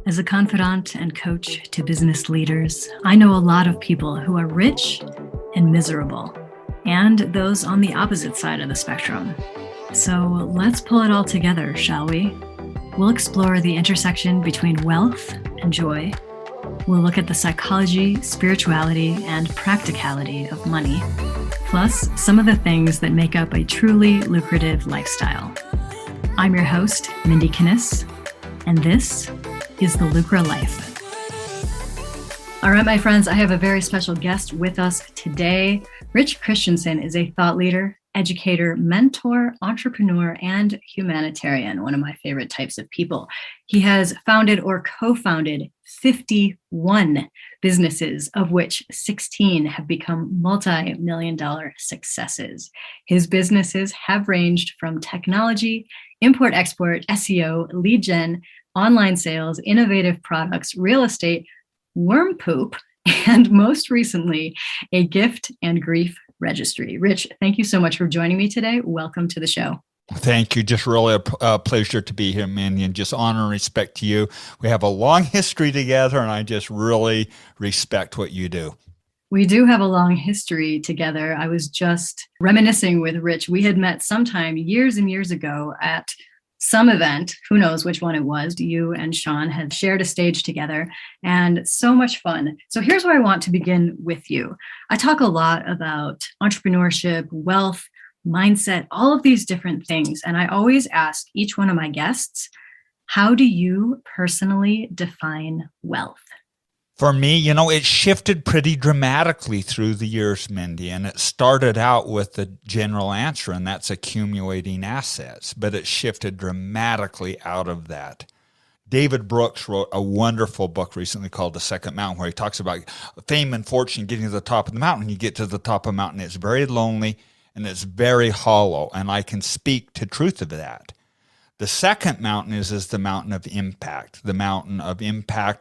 As a confidant and coach to business leaders, I know a lot of people who are rich and miserable, and those on the opposite side of the spectrum. So let's pull it all together, shall we? We'll explore the intersection between wealth and joy. We'll look at the psychology, spirituality, and practicality of money, plus some of the things that make up a truly lucrative lifestyle. I'm your host, Mindy Kinnis, and this is the Lucra Life. All right, my friends, I have a very special guest with us today. Rich Christiansen is a thought leader, educator, mentor, entrepreneur, and humanitarian, one of my favorite types of people. He has founded or co-founded 51 businesses, of which 16 have become multi-million-dollar successes. His businesses have ranged from technology, import-export, SEO, lead gen, online sales, innovative products, real estate, worm poop, and most recently, a gift and grief registry. Rich, thank you so much for joining me today. Welcome to the show. Thank you. Just really a pleasure to be here, Mindy, and just honor and respect to you. We have a long history together, and I just really respect what you do. We do have a long history together. I was just reminiscing with Rich. We had met sometime years and years ago at some event, who knows which one it was. You and Sean had shared a stage together and so much fun. So here's where I want to begin with you. I talk a lot about entrepreneurship, wealth, mindset, all of these different things. And I always ask each one of my guests, how do you personally define wealth? For me, it shifted pretty dramatically through the years, Mindy, and it started out with the general answer, and that's accumulating assets, but it shifted dramatically out of that. David Brooks wrote a wonderful book recently called The Second Mountain, where he talks about fame and fortune getting to the top of the mountain. You get to the top of the mountain, it's very lonely and it's very hollow, and I can speak to truth of that. The second mountain is the mountain of impact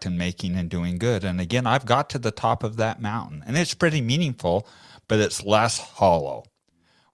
and making and doing good. And again, I've got to the top of that mountain, and it's pretty meaningful, but it's less hollow.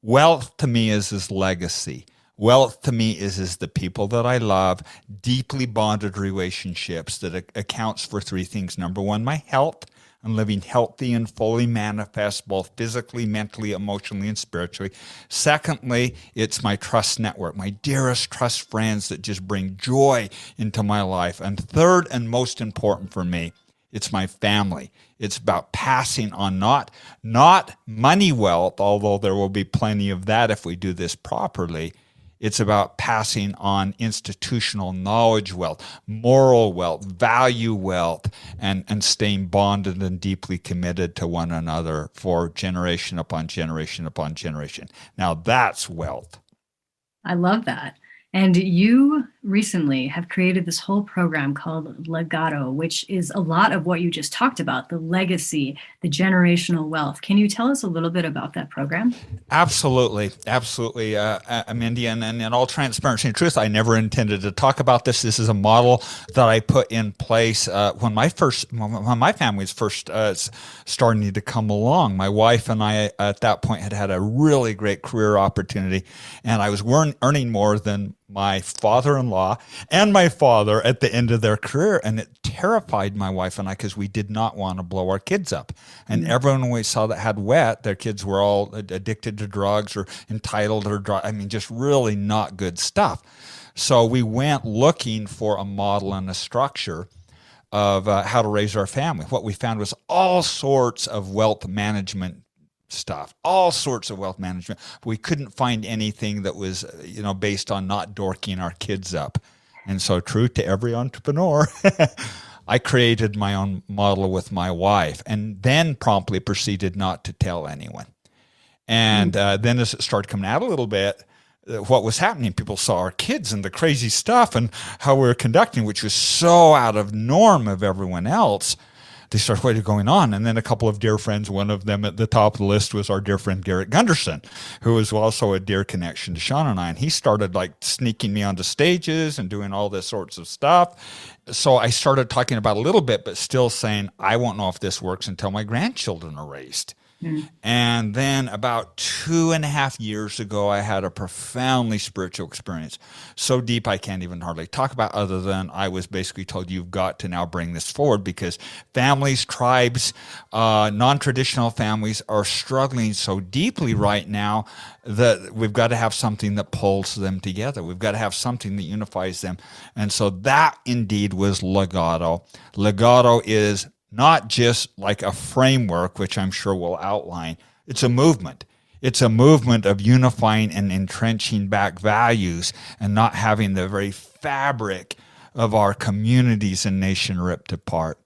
Wealth to me is legacy. Wealth to me is the people that I love, deeply bonded relationships that accounts for three things. Number one, my health. I'm living healthy and fully manifest, both physically, mentally, emotionally, and spiritually. Secondly, it's my trust network, my dearest trust friends that just bring joy into my life. And third, and most important for me, it's my family. It's about passing on not money wealth, although there will be plenty of that if we do this properly. It's about passing on institutional knowledge wealth, moral wealth, value wealth, and staying bonded and deeply committed to one another for generation upon generation upon generation. Now that's wealth. I love that. And you recently have created this whole program called Legado, which is a lot of what you just talked about, the legacy, the generational wealth. Can you tell us a little bit about that program? Absolutely. Mindy, and in all transparency and truth, I never intended to talk about this. This is a model that I put in place when my family was first starting to come along. My wife and I at that point had a really great career opportunity, and I was earning more than my father-in-law and my father at the end of their career. And it terrified my wife and I because we did not want to blow our kids up. And everyone we saw that had wet, their kids were all addicted to drugs or entitled or just really not good stuff. So we went looking for a model and a structure of how to raise our family. What we found was all sorts of wealth management stuff, all sorts of wealth management. We couldn't find anything that was, based on not dorking our kids up. And so true to every entrepreneur, I created my own model with my wife and then promptly proceeded not to tell anyone. And then as it started coming out a little bit, what was happening, people saw our kids and the crazy stuff and how we were conducting, which was so out of norm of everyone else. They started, what is going on? And then a couple of dear friends, one of them at the top of the list was our dear friend Garrett Gunderson, who was also a dear connection to Sean and I. And he started sneaking me onto stages and doing all this sorts of stuff. So I started talking about a little bit, but still saying, I won't know if this works until my grandchildren are raised. And then about 2.5 years ago, I had a profoundly spiritual experience. So deep, I can't even hardly talk about, other than I was basically told, you've got to now bring this forward, because families, tribes, non-traditional families are struggling so deeply right now that we've got to have something that pulls them together. We've got to have something that unifies them. And so that indeed was Legado. Legado is not just like a framework, which I'm sure we'll outline. It's a movement. It's a movement of unifying and entrenching back values and not having the very fabric of our communities and nation ripped apart.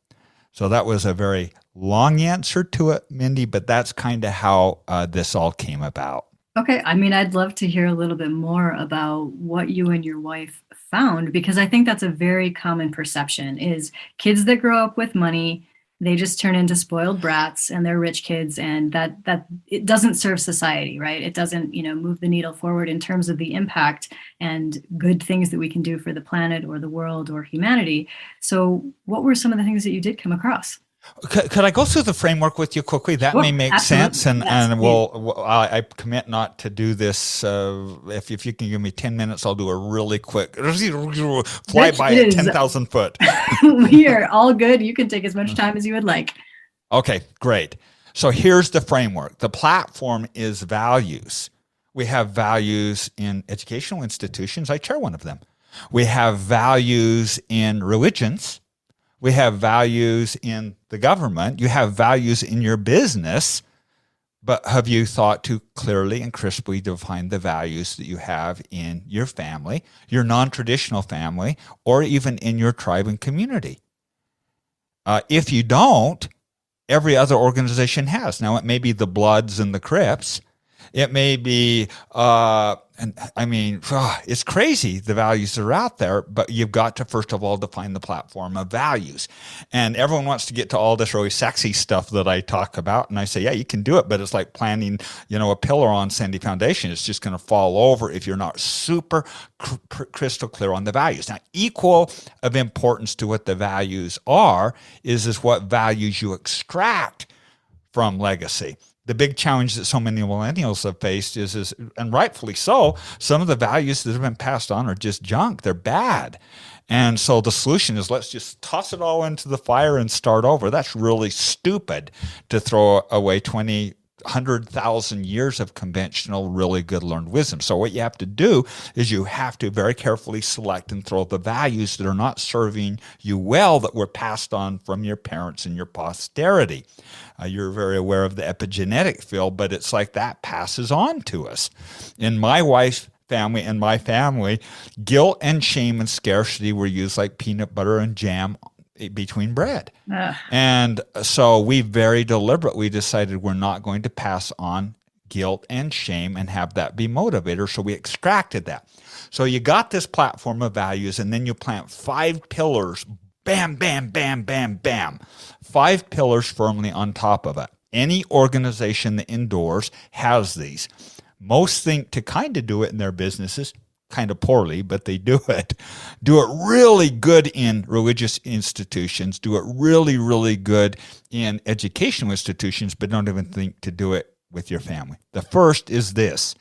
So that was a very long answer to it, Mindy, but that's kind of how this all came about. Okay. I mean, I'd love to hear a little bit more about what you and your wife found, because I think that's a very common perception, is kids that grow up with money, they just turn into spoiled brats and they're rich kids, and that it doesn't serve society, right? It doesn't, move the needle forward in terms of the impact and good things that we can do for the planet or the world or humanity. So what were some of the things that you did come across? Could I go through the framework with you quickly? That may make sense, and I commit not to do this. If you can give me 10 minutes, I'll do a really quick fly by at 10,000 foot. We are all good. You can take as much time as you would like. Okay, great. So here's the framework. The platform is values. We have values in educational institutions. I chair one of them. We have values in religions. We have values in the government. You have values in your business. But have you thought to clearly and crisply define the values that you have in your family, your non-traditional family, or even in your tribe and community? If you don't, every other organization has. Now, it may be the Bloods and the Crips. It may be, it's crazy, the values that are out there, but you've got to, first of all, define the platform of values. And everyone wants to get to all this really sexy stuff that I talk about. And I say, yeah, you can do it, but it's like planting, a pillar on sandy foundation. It's just going to fall over if you're not super crystal clear on the values. Now, equal of importance to what the values are is what values you extract from legacy. The big challenge that so many millennials have faced is, and rightfully so, some of the values that have been passed on are just junk. They're bad. And so the solution is, let's just toss it all into the fire and start over. That's really stupid, to throw away 100,000 years of conventional, really good learned wisdom. So what you have to do is you have to very carefully select and throw the values that are not serving you well, that were passed on from your parents and your posterity. You're very aware of the epigenetic field, but it's like that passes on to us. In my wife's family and my family, guilt and shame and scarcity were used like peanut butter and jam between bread. And so we very deliberately decided we're not going to pass on guilt and shame and have that be motivator. So we extracted that. So you got this platform of values, and then you plant 5 pillars, bam, bam, bam, bam, bam, 5 pillars firmly on top of it. Any organization that endures has these. Most think to kind of do it in their businesses, kind of poorly, but they do it. Do it really good in religious institutions. Do it really, really good in educational institutions, but don't even think to do it with your family. The first is this.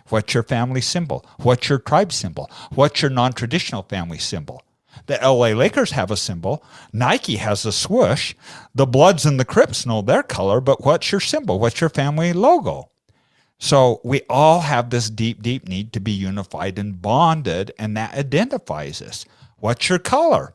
What's your family symbol? What's your tribe symbol? What's your non-traditional family symbol? The LA Lakers have a symbol. Nike has a swoosh. The Bloods and the Crips know their color, but what's your symbol? What's your family logo? So we all have this deep, deep need to be unified and bonded, and that identifies us. What's your color?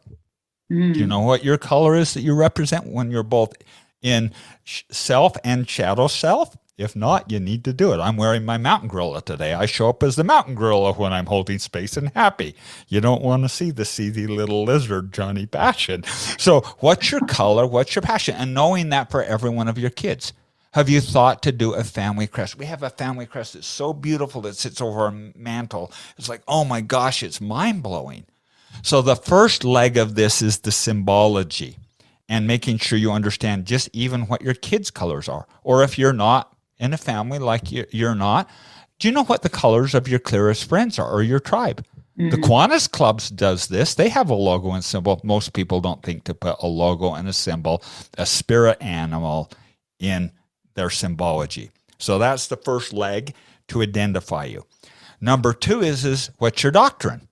Do you know what your color is that you represent when you're both in self and shadow self? If not, you need to do it. I'm wearing my mountain gorilla today. I show up as the mountain gorilla when I'm holding space and happy. You don't want to see the seedy little lizard, Johnny Passion. So what's your color? What's your passion? And knowing that for every one of your kids. Have you thought to do a family crest? We have a family crest that's so beautiful that sits over our mantle. It's like, oh my gosh, it's mind-blowing. So the first leg of this is the symbology and making sure you understand just even what your kids' colors are. Or if you're not in a family like you're not, do you know what the colors of your clearest friends are, or your tribe? The Kiwanis Clubs does this. They have a logo and symbol. Most people don't think to put a logo and a symbol, a spirit animal, in their symbology. So that's the first leg to identify you. Number two is what's your doctrine?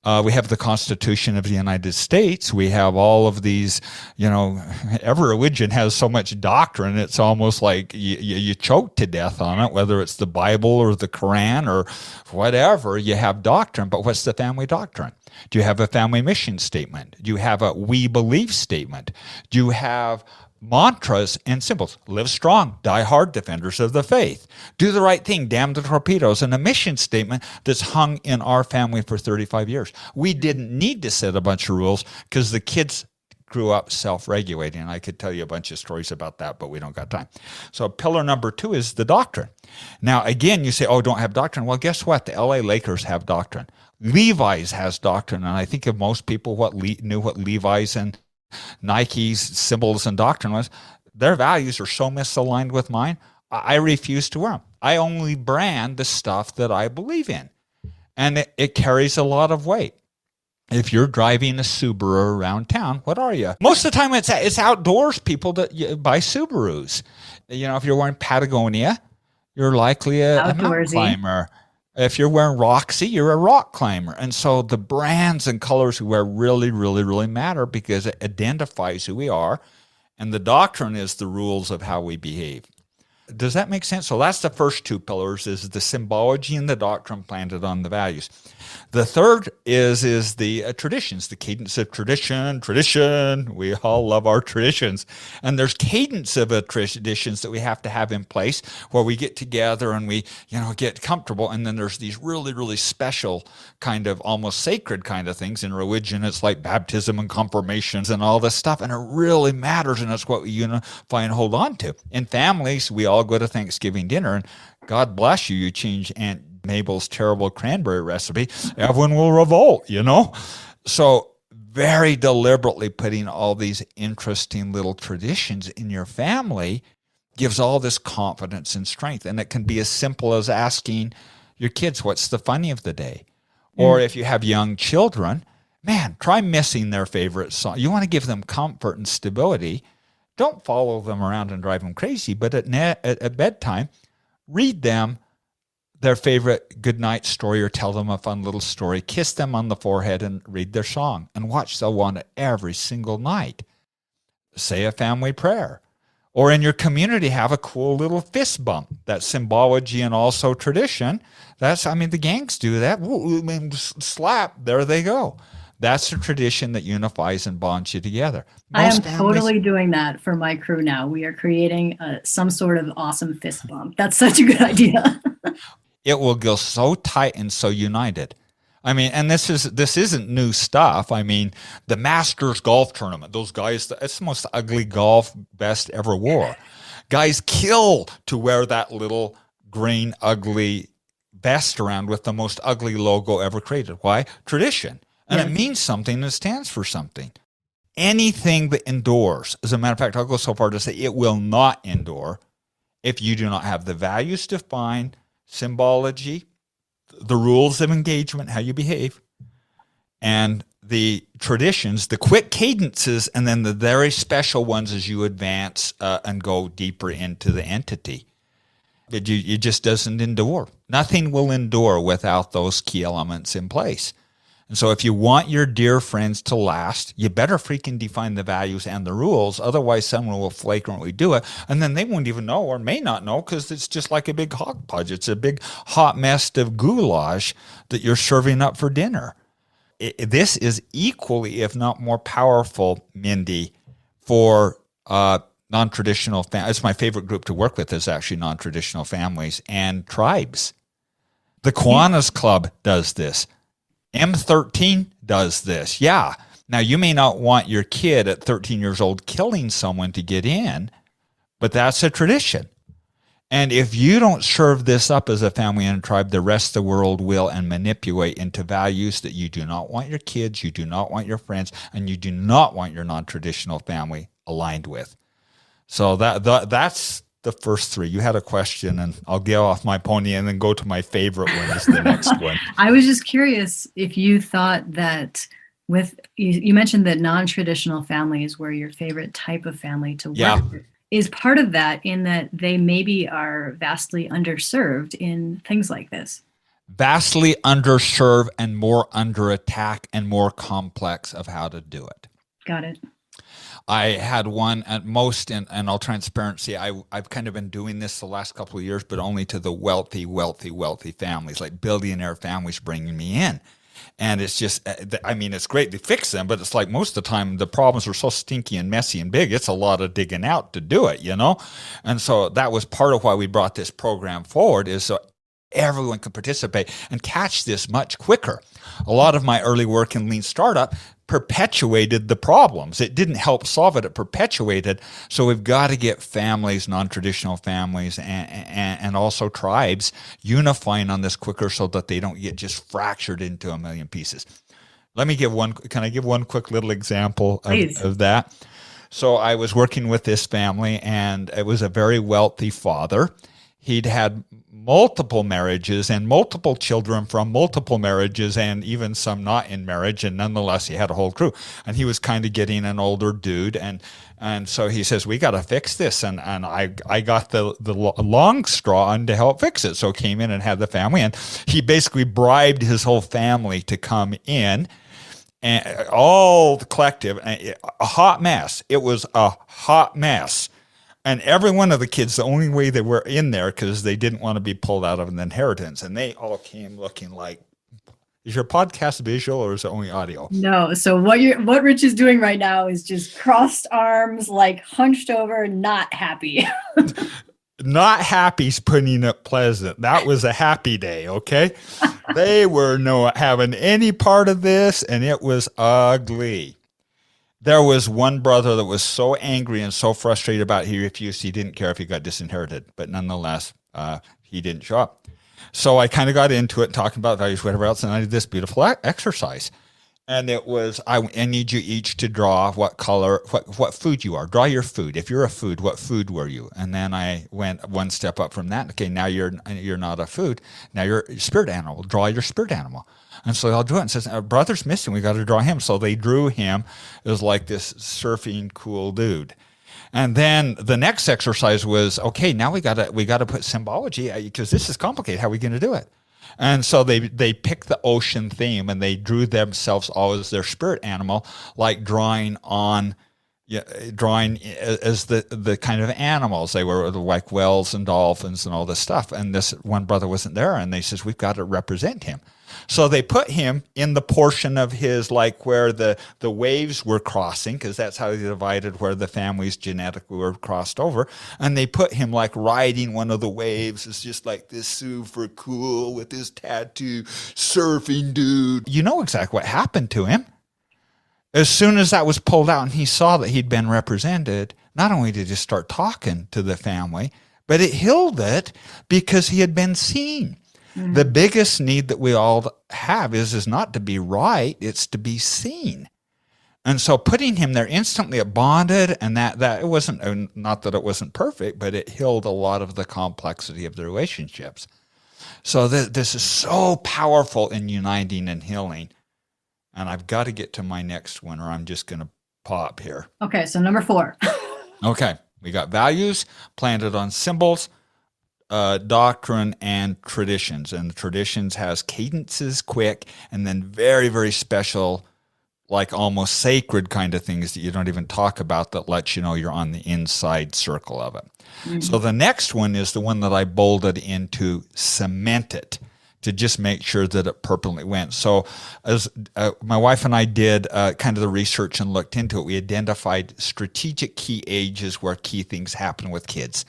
We have the Constitution of the United States. We have all of these, every religion has so much doctrine. It's almost like you choke to death on it, whether it's the Bible or the Quran or whatever. You have doctrine, but what's the family doctrine? Do you have a family mission statement? Do you have a we believe statement? Do you have mantras and symbols? Live strong, die hard, defenders of the faith. Do the right thing, damn the torpedoes, and a mission statement that's hung in our family for 35 years. We didn't need to set a bunch of rules because the kids grew up self-regulating. I could tell you a bunch of stories about that, but we don't got time. So pillar number two is the doctrine. Now, again, you say, oh, don't have doctrine. Well, guess what? The LA Lakers have doctrine. Levi's has doctrine, and I think of most people knew what Levi's and Nike's symbols and doctrine was. Their values are so misaligned with mine, I refuse to wear them. I only brand the stuff that I believe in, and it carries a lot of weight. If you're driving a Subaru around town, what are you? Most of the time, it's outdoors people that buy Subarus. If you're wearing Patagonia, you're likely a mountain climber. If you're wearing Roxy, you're a rock climber. And so the brands and colors we wear really, really, really matter because it identifies who we are. And the doctrine is the rules of how we behave. Does that make sense? So that's the first two pillars, is the symbology and the doctrine planted on the values. The third is the traditions, the cadence of tradition. We all love our traditions. And there's cadence of traditions that we have to have in place where we get together and we, get comfortable. And then there's these really, really special kind of almost sacred kind of things. In religion, it's like baptism and confirmations and all this stuff. And it really matters. And it's what we unify and hold on to. In families, we all go to Thanksgiving dinner, and God bless you, you change Aunt Mabel's terrible cranberry recipe, everyone will revolt, So very deliberately putting all these interesting little traditions in your family gives all this confidence and strength. And it can be as simple as asking your kids, what's the funny of the day? Or if you have young children, man, try missing their favorite song. You want to give them comfort and stability. Don't follow them around and drive them crazy, but at bedtime, read them their favorite goodnight story or tell them a fun little story. Kiss them on the forehead and read their song and watch. They'll want it every single night. Say a family prayer. Or in your community, have a cool little fist bump. That's symbology and also tradition. The gangs do that. Slap, there they go. That's a tradition that unifies and bonds you together. I am totally doing that for my crew now. We are creating some sort of awesome fist bump. That's such a good idea. It will go so tight and so united. And this isn't new stuff. The Masters golf tournament, those guys, it's the most ugly golf vest ever wore. Guys kill to wear that little green ugly vest around with the most ugly logo ever created. Why? Tradition. And it means something and it stands for something. Anything that endures, as a matter of fact, I'll go so far to say it will not endure if you do not have the values defined, symbology, the rules of engagement, how you behave, and the traditions, the quick cadences, and then the very special ones as you advance and go deeper into the entity. It just doesn't endure. Nothing will endure without those key elements in place. And so if you want your dear friends to last, you better freaking define the values and the rules. Otherwise, someone will flagrantly do it. And then they won't even know or may not know because it's just like a big hodgepodge. It's a big hot mess of goulash that you're serving up for dinner. This is equally, if not more powerful, Mindy, for non-traditional families. It's my favorite group to work with is actually non-traditional families and tribes. The Kiwanis Club does this. M13 does this. Yeah. Now, you may not want your kid at 13 years old killing someone to get in, but that's a tradition. And if you don't serve this up as a family and a tribe, the rest of the world will and manipulate into values that you do not want your kids, you do not want your friends, and you do not want your non-traditional family aligned with. So that's the first three. You had a question, and I'll get off my pony and then go to my favorite one is the next one. I was just curious if you thought that you mentioned that non-traditional families were your favorite type of family to work with. is part of that in that they maybe are vastly underserved in things like this. Vastly underserved and more under attack and more complex of how to do it. Got it. I had one at most in all transparency. I've kind of been doing this the last couple of years, but only to the wealthy families, like billionaire families bringing me in. And it's just, I mean, it's great to fix them, but it's like most of the time the problems are so stinky and messy and big, it's a lot of digging out to do it, you know? And so that was part of why we brought this program forward, is so everyone can participate and catch this much quicker. A lot of my early work in Lean Startup perpetuated the problems. It didn't help solve it, it perpetuated. So we've got to get families, non-traditional families, and also tribes unifying on this quicker so that they don't get just fractured into a million pieces. Can I give one quick little example of that? So I was working with this family, and it was a very wealthy father. He'd had multiple marriages and multiple children from multiple marriages, and even some not in marriage, and nonetheless he had a whole crew. And he was kind of getting an older dude, and so he says, we got to fix this. And I got the long straw on to help fix it. So came in and had the family, and he basically bribed his whole family to come in, and all the collective, a hot mess. It was a hot mess. And every one of the kids, the only way they were in there because they didn't want to be pulled out of an inheritance. And they all came looking like, is your podcast visual or is it only audio? No. So what Rich is doing right now is just crossed arms, like hunched over, not happy. Not happy's putting it pleasant. That was a happy day, okay? They were not having any part of this, and it was ugly. There was one brother that was so angry and so frustrated about it, he refused. He didn't care if he got disinherited, but nonetheless, he didn't show up. So I kind of got into it, talking about values, whatever else, and I did this beautiful exercise. And it was, I need you each to draw what color, what food you are. Draw your food. If you're a food, what food were you? And then I went one step up from that. Okay, now you're not a food. Now you're a spirit animal. Draw your spirit animal. And so I'll do it. And says, brother's missing. We got to draw him. So they drew him. It was like this surfing cool dude. And then the next exercise was, okay, now we got to put symbology, because this is complicated. How are we going to do it? And so they picked the ocean theme, and they drew themselves all as their spirit animal, like drawing as the kind of animals. They were like whales and dolphins and all this stuff. And this one brother wasn't there, and they says, we've got to represent him. So they put him in the portion of his, like where the waves were crossing, because that's how they divided where the families genetically were crossed over. And they put him like riding one of the waves. It's just like this super cool with his tattoo surfing dude. You know exactly what happened to him. As soon as that was pulled out and he saw that he'd been represented, not only did he start talking to the family, but it healed it because he had been seen. Mm-hmm. The biggest need that we all have is not to be right, it's to be seen. And so putting him there instantly, it bonded, and that it wasn't, not that it wasn't perfect, but it healed a lot of the complexity of the relationships. So this is so powerful in uniting and healing. And I've got to get to my next one, or I'm just going to pop here. Okay, so number 4. Okay, we got values planted on symbols, doctrine, and traditions. And the traditions has cadences, quick, and then very, very special, like almost sacred kind of things that you don't even talk about, that lets you know you're on the inside circle of it. Mm-hmm. So the next one is the one that I bolded into cement it, to just make sure that it permanently went. So as my wife and I did kind of the research and looked into it, we identified strategic key ages where key things happen with kids.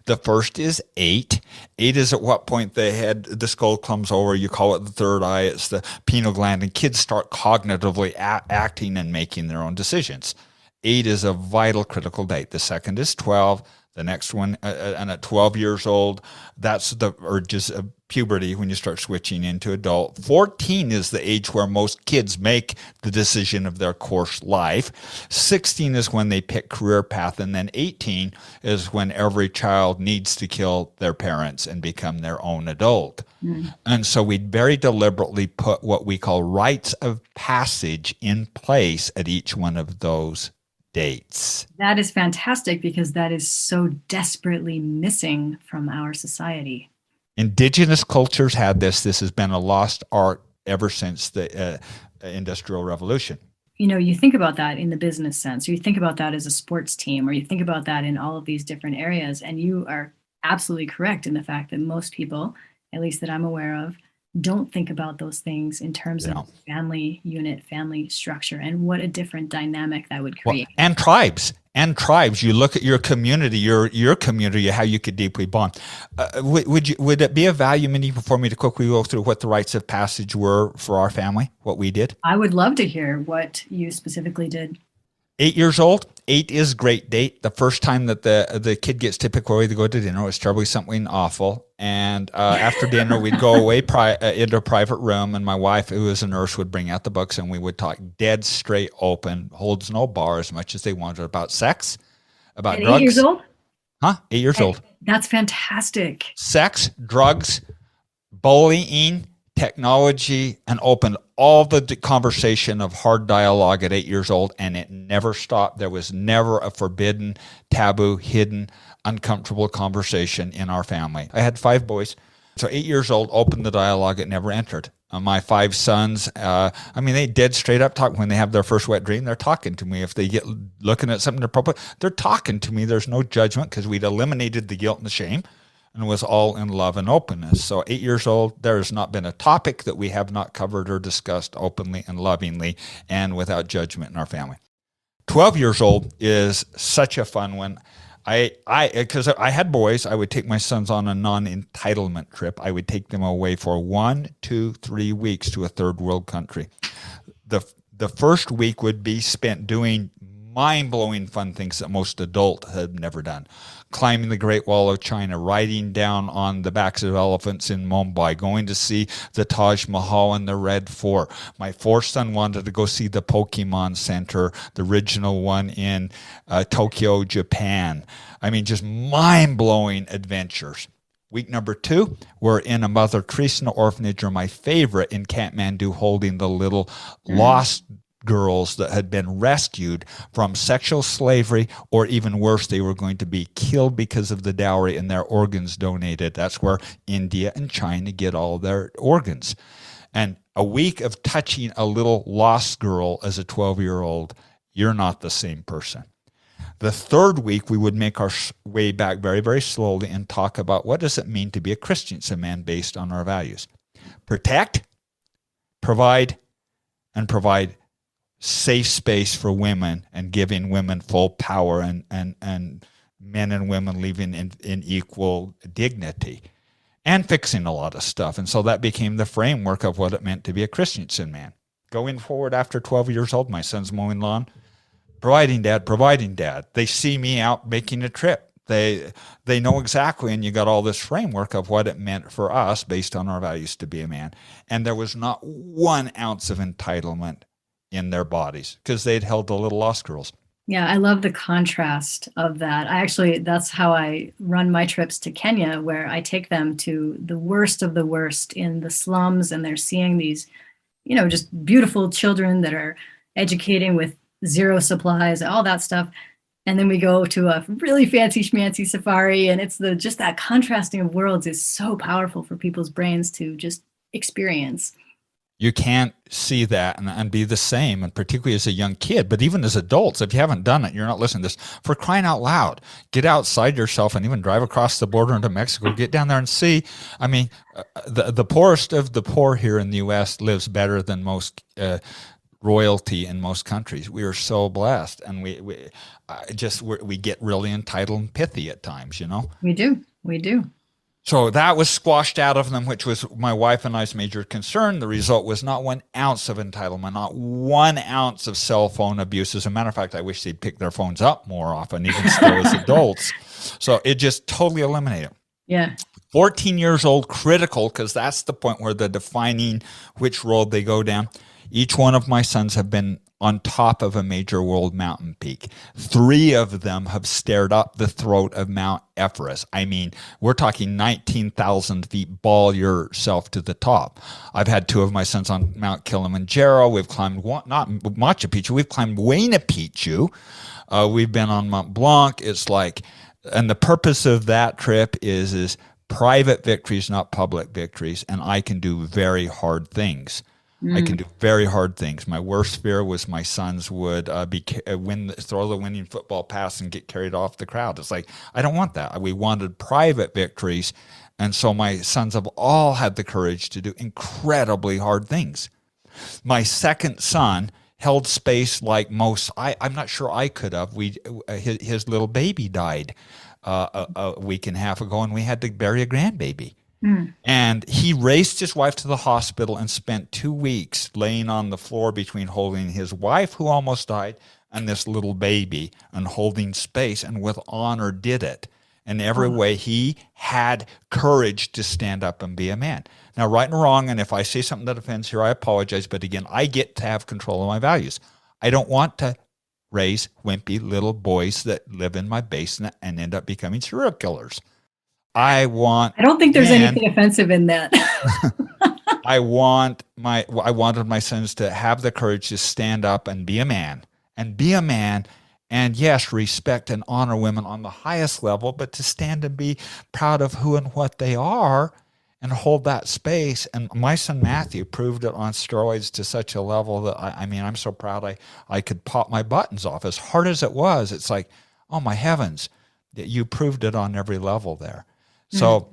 The first is 8. 8 is at what point the skull comes over. You call it the third eye. It's the pineal gland, and kids start cognitively acting and making their own decisions. 8 is a vital, critical date. The second is 12. The next one, and at 12 years old, that's the urges of puberty when you start switching into adult. 14 is the age where most kids make the decision of their course life. 16 is when they pick career path, and then 18 is when every child needs to kill their parents and become their own adult. Mm. And so we very deliberately put what we call rites of passage in place at each one of those dates. That is fantastic because that is so desperately missing from our society. Indigenous cultures had this. This has been a lost art ever since the Industrial Revolution. You think about that in the business sense, or you think about that as a sports team, or you think about that in all of these different areas. And you are absolutely correct in the fact that most people, at least that I'm aware of, don't think about those things in terms of family unit, family structure, and what a different dynamic that would create. Well, and tribes. You look at your community, your community, how you could deeply bond. Would it be of value, Mindy, for me to quickly go through what the rites of passage were for our family, what we did? I would love to hear what you specifically did. 8 years old. 8 is great date. The first time that the kid gets typically to go to dinner, it's probably something awful. And after dinner, we'd go away into a private room, and my wife, who was a nurse, would bring out the books, and we would talk dead straight open, holds no bar, as much as they wanted, about sex, about drugs. 8 years old? Huh? 8 years old. That's fantastic. Sex, drugs, bullying, technology, and opened all the conversation of hard dialogue at 8 years old, and it never stopped. There was never a forbidden, taboo, hidden, uncomfortable conversation in our family. I had 5 boys. So 8 years old, opened the dialogue, it never entered. My 5 sons, they dead straight up talk. When they have their first wet dream, they're talking to me. If they get looking at something inappropriate, they're talking to me. There's no judgment because we'd eliminated the guilt and the shame, and was all in love and openness. So 8 years old, there has not been a topic that we have not covered or discussed openly and lovingly and without judgment in our family. 12 years old is such a fun one. Because I had boys, I would take my sons on a non-entitlement trip. I would take them away for 1, 2, 3 weeks to a third world country. The first week would be spent doing mind-blowing fun things that most adults have never done. Climbing the Great Wall of China, riding down on the backs of elephants in Mumbai, going to see the Taj Mahal and the Red Fort. My 4th son wanted to go see the Pokemon Center, the original one in Tokyo, Japan. Just mind-blowing adventures. Week number 2, we're in a Mother Teresa orphanage, or my favorite, in Kathmandu, holding the little lost girls that had been rescued from sexual slavery, or even worse, they were going to be killed because of the dowry and their organs donated. That's where India and China get all their organs. And a week of touching a little lost girl as a 12-year-old, you're not the same person. The 3rd week, we would make our way back very, very slowly and talk about what does it mean to be a Christian man based on our values. Protect, provide, and provide safe space for women, and giving women full power, and men and women living in equal dignity, and fixing a lot of stuff. And so that became the framework of what it meant to be a Christian man. Going forward, after 12 years old, my son's mowing lawn, providing dad. They see me out making a trip. They know exactly, and you got all this framework of what it meant for us based on our values to be a man. And there was not 1 ounce of entitlement in their bodies because they'd held the little lost girls. Yeah, I love the contrast of that. That's how I run my trips to Kenya, where I take them to the worst of the worst in the slums, and they're seeing these, just beautiful children that are educating with zero supplies, all that stuff. And then we go to a really fancy schmancy safari, and it's just that contrasting of worlds is so powerful for people's brains to just experience. You can't see that and be the same, and particularly as a young kid, but even as adults, if you haven't done it, you're not listening to this. For crying out loud, get outside yourself and even drive across the border into Mexico. Get down there and see. The poorest of the poor here in the U.S. lives better than most royalty in most countries. We are so blessed, and we get really entitled and pithy at times. We do. So that was squashed out of them, which was my wife and I's major concern. The result was not 1 ounce of entitlement, not 1 ounce of cell phone abuse. As a matter of fact, I wish they'd pick their phones up more often, even still as adults. So it just totally eliminated it. Yeah. 14 years old, critical, because that's the point where they're defining which road they go down. Each one of my sons have been on top of a major world mountain peak. 3 of them have stared up the throat of Mount Everest. I mean, we're talking 19,000 feet, ball yourself to the top. I've had 2 of my sons on Mount Kilimanjaro. We've climbed, not Machu Picchu, we've climbed Huayna Picchu. We've been on Mont Blanc. It's like, and the purpose of that trip is private victories, not public victories. And I can do very hard things. I can do very hard things. My worst fear was my sons would throw the winning football pass and get carried off the crowd. It's like, I don't want that. We wanted private victories. And so my sons have all had the courage to do incredibly hard things. My second son held space like most. I'm not sure I could have. His little baby died a week and a half ago, and we had to bury a grandbaby. And he raced his wife to the hospital and spent 2 weeks laying on the floor between holding his wife, who almost died, and this little baby, and holding space, and with honor did it. In every way, he had courage to stand up and be a man. Now, right and wrong, and if I say something that offends here, I apologize. But again, I get to have control of my values. I don't want to raise wimpy little boys that live in my basement and end up becoming serial killers. I don't think there's anything offensive in that. I wanted my sons to have the courage to stand up and be a man. And yes, respect and honor women on the highest level, but to stand and be proud of who and what they are and hold that space. And my son Matthew proved it on steroids to such a level that I'm so proud I could pop my buttons off. As hard as it was, it's like, oh my heavens, you proved it on every level there. So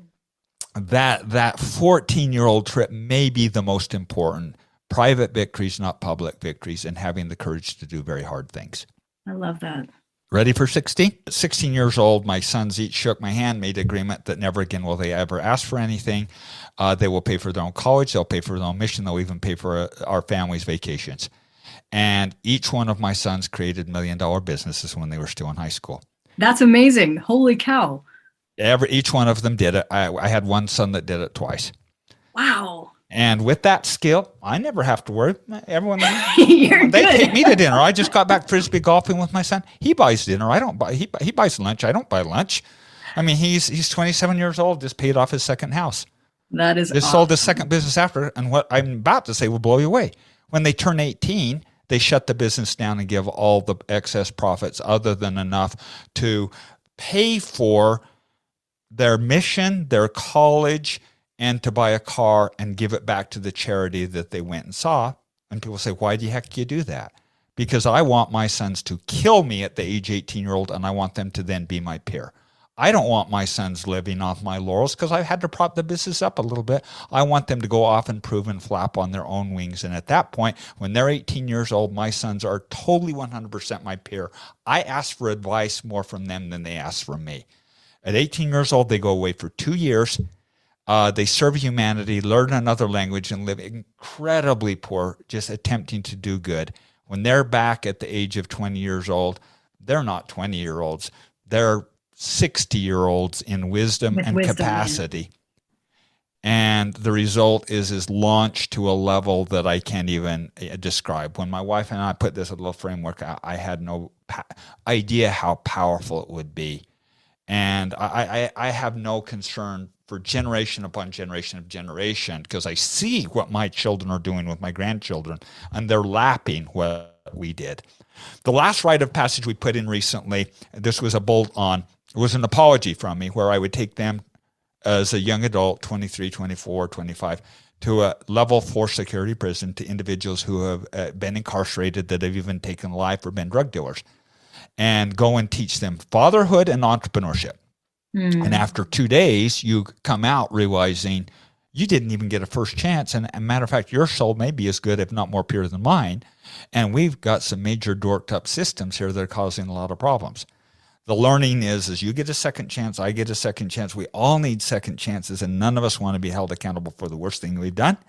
that 14-year-old trip may be the most important. Private victories, not public victories, and having the courage to do very hard things. I love that. Ready for 60? 16 years old, my sons each shook my hand, made agreement that never again will they ever ask for anything. They will pay for their own college. They'll pay for their own mission. They'll even pay for our family's vacations. And each one of my sons created $1 million businesses when they were still in high school. That's amazing. Holy cow. Each one of them did it. I had one son that did it twice. Wow. And with that skill, I never have to worry. Everyone, they take me to dinner. I just got back frisbee golfing with my son. He buys dinner. I don't buy. He buys lunch. I don't buy lunch. I mean, he's 27 years old. Just paid off his second house. That is just awesome. Sold his second business after. And what I'm about to say will blow you away. When they turn 18, they shut the business down and give all the excess profits, other than enough to pay for their mission, their college, and to buy a car and give it back to the charity that they went and saw. And people say, why the heck do you do that? Because I want my sons to kill me at the age 18-year-old, and I want them to then be my peer. I don't want my sons living off my laurels because I've had to prop the business up a little bit. I want them to go off and prove and flap on their own wings. And at that point, when they're 18 years old, my sons are totally 100% my peer. I ask for advice more from them than they ask from me. At 18 years old, they go away for 2 years. They serve humanity, learn another language, and live incredibly poor, just attempting to do good. When they're back at the age of 20 years old, they're not 20-year-olds. They're 60-year-olds in wisdom and capacity. And the result is launched to a level that I can't even describe. When my wife and I put this little framework out, I had no idea how powerful it would be. And I have no concern for generation upon generation of generation, because I see what my children are doing with my grandchildren, and they're lapping what we did. The last rite of passage we put in recently, this was a bolt on, it was an apology from me, where I would take them as a young adult, 23, 24, 25, to a level 4 security prison, to individuals who have been incarcerated, that have even taken life or been drug dealers, and go and teach them fatherhood and entrepreneurship. And after 2 days, you come out realizing you didn't even get a first chance. And a matter of fact, your soul may be as good, if not more pure than mine. And we've got some major dorked up systems here that are causing a lot of problems. The learning is you get a second chance, I get a second chance. We all need second chances, and none of us want to be held accountable for the worst thing we've done.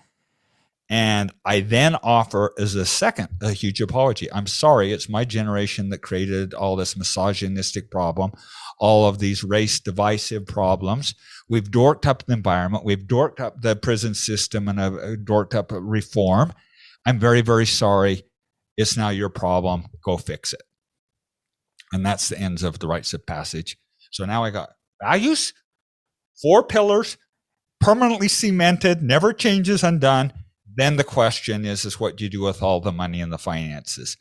And I then offer as a huge apology. I'm sorry, it's my generation that created all this misogynistic problem, all of these race divisive problems. We've dorked up the environment. We've dorked up the prison system and dorked up reform. I'm very, very sorry. It's now your problem. Go fix it. And that's the ends of the rites of passage. So now I got values, 4 pillars, permanently cemented, never changes, undone. Then the question is what do you do with all the money and the finances?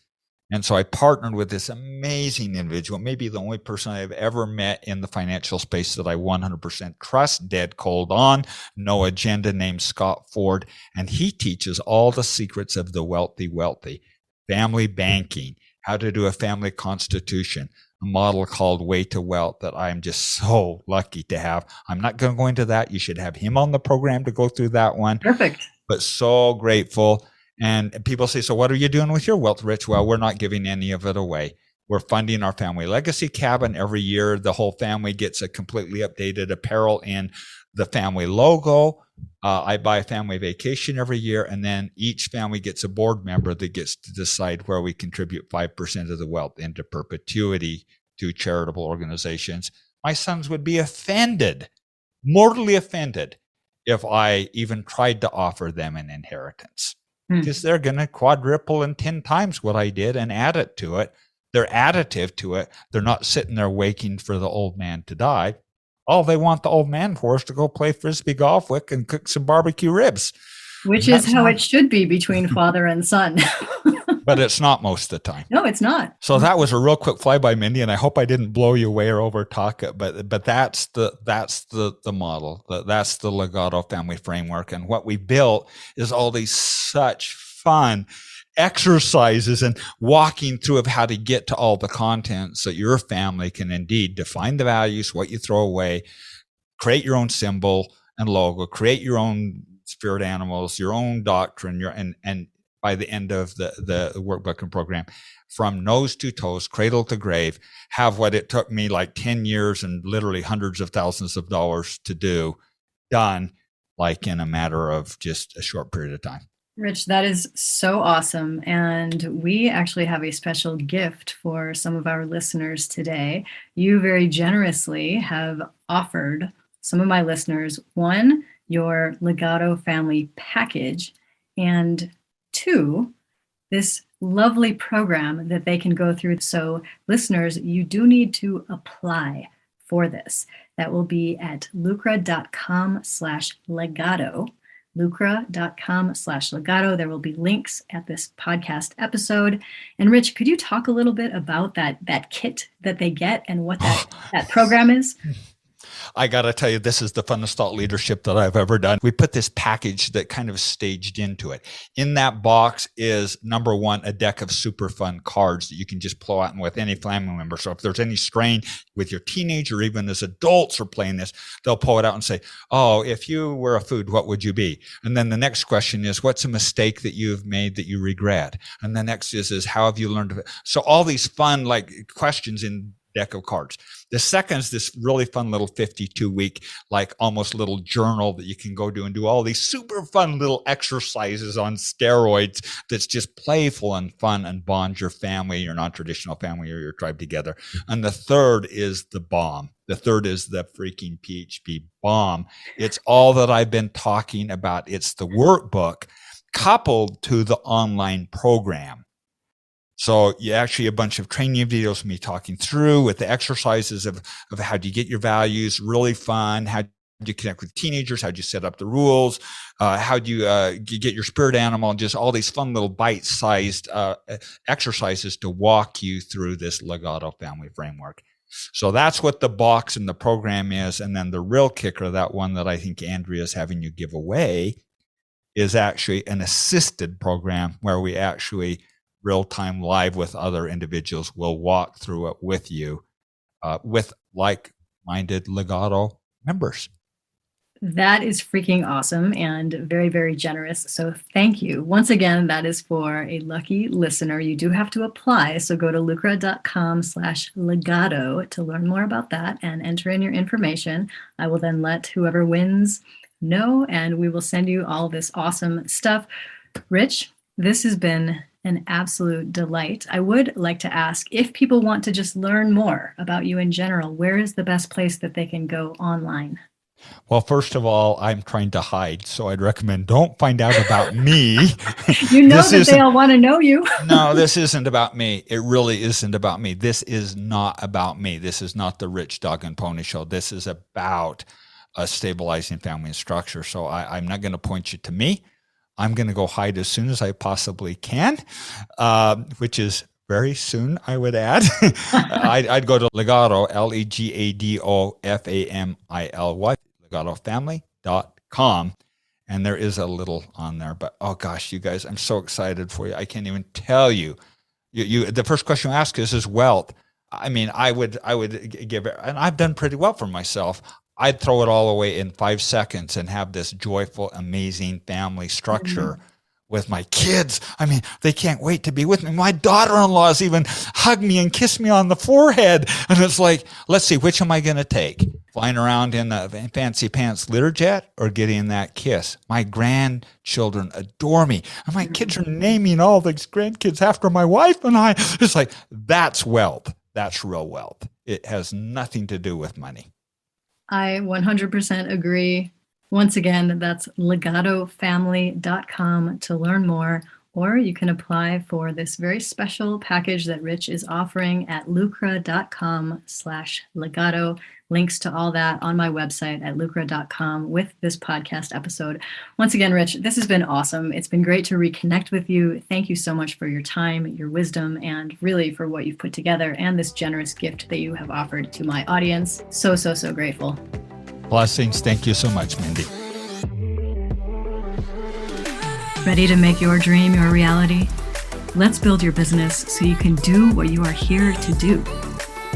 And so I partnered with this amazing individual, maybe the only person I've ever met in the financial space that I 100% trust, dead cold on, no agenda, named Scott Ford. And he teaches all the secrets of the wealthy, family banking, how to do a family constitution, a model called Way to Wealth that I'm just so lucky to have. I'm not going to go into that. You should have him on the program to go through that one. Perfect. But so grateful. And people say, so what are you doing with your wealth, Rich? Well, we're not giving any of it away. We're funding our family legacy cabin every year. The whole family gets a completely updated apparel in the family logo. I buy a family vacation every year, and then each family gets a board member that gets to decide where we contribute 5% of the wealth into perpetuity to charitable organizations. My sons would be offended, mortally offended, if I even tried to offer them an inheritance, because they're going to quadruple and 10 times what I did and add it to it. They're additive to it. They're not sitting there waiting for the old man to die. All they want the old man for is to go play Frisbee golf with and cook some barbecue ribs. Which is how it should be between father and son. But it's not most of the time. No, it's not. So that was a real quick flyby, Mindy, and I hope I didn't blow you away or over talk it. But that's the model. That's the Legado Family framework. And what we built is all these such fun exercises and walking through of how to get to all the content so your family can indeed define the values, what you throw away, create your own symbol and logo, create your own spirit animals, your own doctrine, and by the end of the workbook and program, from nose to toes, cradle to grave, have what it took me like 10 years and literally hundreds of thousands of dollars to do, done like in a matter of just a short period of time. Rich, that is so awesome. And we actually have a special gift for some of our listeners today. You very generously have offered some of my listeners, 1, your Legado Family package, and 2, this lovely program that they can go through. So listeners, you do need to apply for this. That will be at lucra.com/legado. lucra.com/legado. There will be links at this podcast episode. And Rich, could you talk a little bit about that kit that they get and what that program is? I got to tell you, this is the funnest thought leadership that I've ever done. We put this package that kind of staged into it. In that box is, number 1, a deck of super fun cards that you can just pull out and with any family member. So if there's any strain with your teenager, or even as adults are playing this, they'll pull it out and say, oh, if you were a food, what would you be? And then the next question is, what's a mistake that you've made that you regret? And the next is how have you learned of it? So all these fun questions in deck of cards. The second is this really fun little 52-week, almost little journal that you can go do and do all these super fun little exercises on steroids that's just playful and fun and bonds your family, your non-traditional family, or your tribe together. And the third is the bomb. The third is the freaking PHP bomb. It's all that I've been talking about. It's the workbook coupled to the online program. So you actually a bunch of training videos of me talking through with the exercises of how do you get your values, really fun. How do you connect with teenagers? How do you set up the rules? How do you get your spirit animal? And just all these fun little bite-sized exercises to walk you through this Legado Family framework. So that's what the box and the program is. And then the real kicker, that one that I think Andrea is having you give away, is actually an assisted program where we actually real-time live with other individuals will walk through it with you, with like-minded Legado members. That is freaking awesome and very, very generous. So thank you. Once again, that is for a lucky listener. You do have to apply. So go to lucra.com/legado to learn more about that and enter in your information. I will then let whoever wins know, and we will send you all this awesome stuff. Rich, this has been an absolute delight. I would like to ask, if people want to just learn more about you in general, where is the best place that they can go online? Well, first of all, I'm trying to hide, so I'd recommend don't find out about me. You know that they all want to know you. No, this isn't about me. It really isn't about me. This is not about me. This is not the Rich Dog and Pony Show. This is about stabilizing family and structure. So I'm not going to point you to me. I'm going to go hide as soon as I possibly can, which is very soon, I would add. I'd go to Legado, LEGADO, LegadoFamily.com. And there is a little on there, but oh gosh, you guys, I'm so excited for you. I can't even tell you. The first question you ask is wealth. I mean, I would give it, and I've done pretty well for myself. I'd throw it all away in 5 seconds and have this joyful, amazing family structure with my kids. I mean, they can't wait to be with me. My daughter-in-laws even hug me and kiss me on the forehead. And it's like, let's see, which am I going to take? Flying around in the fancy pants Learjet or getting that kiss? My grandchildren adore me. And my kids are naming all these grandkids after my wife and I. It's like, that's wealth. That's real wealth. It has nothing to do with money. I 100% agree. Once again, that's legadofamily.com to learn more, or you can apply for this very special package that Rich is offering at lucra.com/legado. Links to all that on my website at lucra.com with this podcast episode. Once again, Rich, this has been awesome. It's been great to reconnect with you. Thank you so much for your time, your wisdom, and really for what you've put together and this generous gift that you have offered to my audience. So grateful. Blessings. Thank you so much, Mindy. Ready to make your dream your reality? Let's build your business so you can do what you are here to do.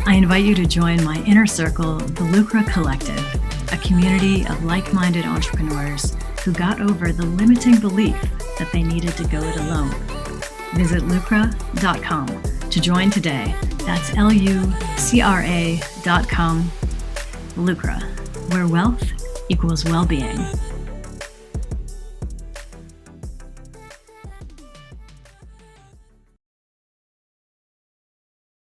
I invite you to join my inner circle, the Lucra Collective, a community of like-minded entrepreneurs who got over the limiting belief that they needed to go it alone. Visit lucra.com to join today. That's lucra.com. Lucra, where wealth equals well-being.